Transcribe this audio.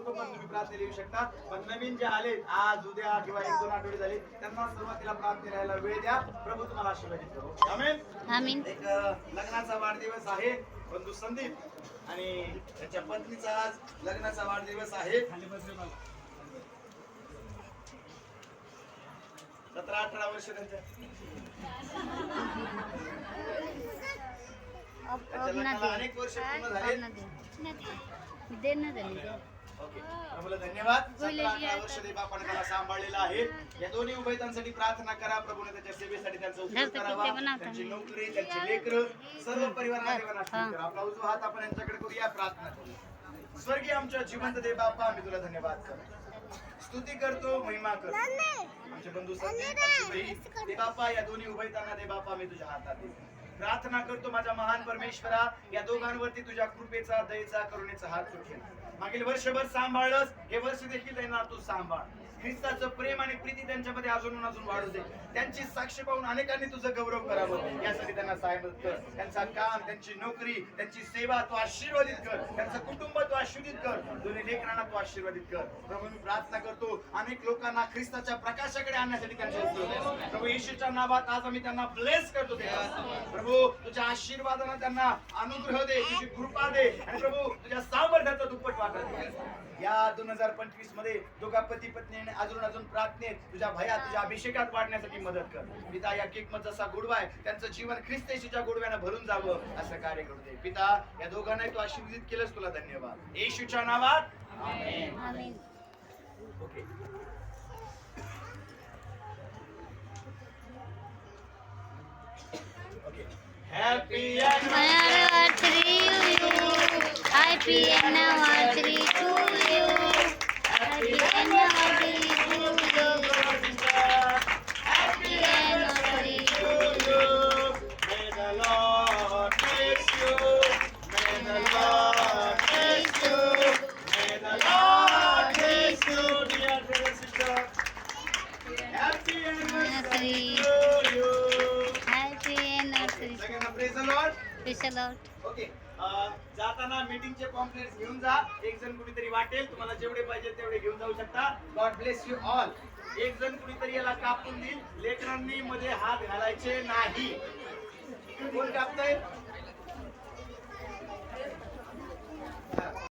लोक पण तुम्ही प्रार्थना लिहू शकता. पण नवीन जे आले आज उद्या किंवा 1-2 आठवडे झाले त्यांना सुरुवातीला प्रार्थना लिहायला वेळ द्या. प्रभू तुम्हाला आशीर्वादित करो. आमेन. आमीन. एक लग्नाचा वाढदिवस आहे बंधू संदीप आणि त्याच्या पत्नीचा आज लग्नाचा वाढदिवस आहे. 17-18 वर्ष त्यांच्या लग्नाला अनेक वर्ष पूर्ण झाले. ओके, प्रभूला धन्यवाद. 17-18 वर्ष ते बापाने त्याला सांभाळलेलं आहे. या दोन्ही उभयतांसाठी प्रार्थना करा. प्रभूने त्याच्या सेवेसाठी त्यांचा उपयोग करावा. त्यांची नोकरी, त्यांची लेकरं, सर्व परिवाराला देवाला आशीर्वाद करा. आपला उजवा हात आपण यांच्याकडे करूया, प्रार्थना करू. स्वर्गीय आमच्या जिवंत देव बापा, आम्ही तुला धन्यवाद करतो, स्तुती करतो, महिमा करतो. आमचे बंधू संदीप, आमची बहीण, दे बापा या दोन्ही उभयतांना दे बापा, मी तुझ्या हातात देतो. प्रार्थना करतो माझ्या महान परमेश्वरा, या दोघांवरती तुझ्या कृपेचा, दयेचा, करुणेचा हात ठेव. मागील वर्षभर सांभाळलंस, हे वर्ष देखील त्यांना तू सांभाळ. ख्रिस्ताचं प्रेम आणि प्रीती त्यांच्यामध्ये अजून वाढू दे. त्यांची साक्ष पाहून अनेकांनी तुझं गौरव करावं, यासाठी त्यांना सहाय्य कर. त्यांचा काम, त्यांची नोकरी, त्यांची सेवा तू आशीर्वादित कर. त्यांचं कुटुंब तू आशीर्वादित कर. दोन्ही लेकरांना तू आशीर्वादित कर. प्रभू मी प्रार्थना करतो अनेक लोकांना ख्रिस्ताच्या प्रकाशाकडे आणण्यासाठी त्यांच्या उपयोग आहे. प्रभू येशूच्या नावात आज आम्ही त्यांना ब्लेस करतो. प्रभू तुझ्या आशीर्वादाने त्यांना अनुग्रह दे, तुझी कृपा दे आणि प्रभू तुझ्या सामर्थ्याचा दुप्पट वाटा दे. या 2025 मध्ये दोघा पती पत्नीने अजून प्रार्थनेत तुझ्या भयात, तुझ्या अभिषेकात वाढण्यासाठी मदत कर. पिता या केक मध्ये जसा गोडवा आहे त्यांचं जीवन ख्रिस्त येशूच्या गोडव्याने भरून जावं असं कार्य करू दे. पिता या दोघांना तू आशीर्वादित केलंस, तुला धन्यवाद. येशूच्या नावात आमेन. आमीन. Okay. Happy anniversary to you. Happy anniversary to you. Happy anniversary to you. Happy anniversary to you. May the Lord bless you. May the Lord bless you. May the Lord bless you, dear brother sister. Happy anniversary to you. Happy anniversary. सगळ्यांना praise the Lord. Praise the Lord. Okay, जाताना मीटिंगचे pamphlets घेऊन जा. एक जण कुणीतरी वाटेल, तुम्हाला जेवढे पाहिजे तेवढे घेऊन जाऊ शकता. God bless you all. एक जण कुणीतरी याला कापून देईल. लेकरांनी मध्ये हात घालायचे नाही. कोण कापतंय?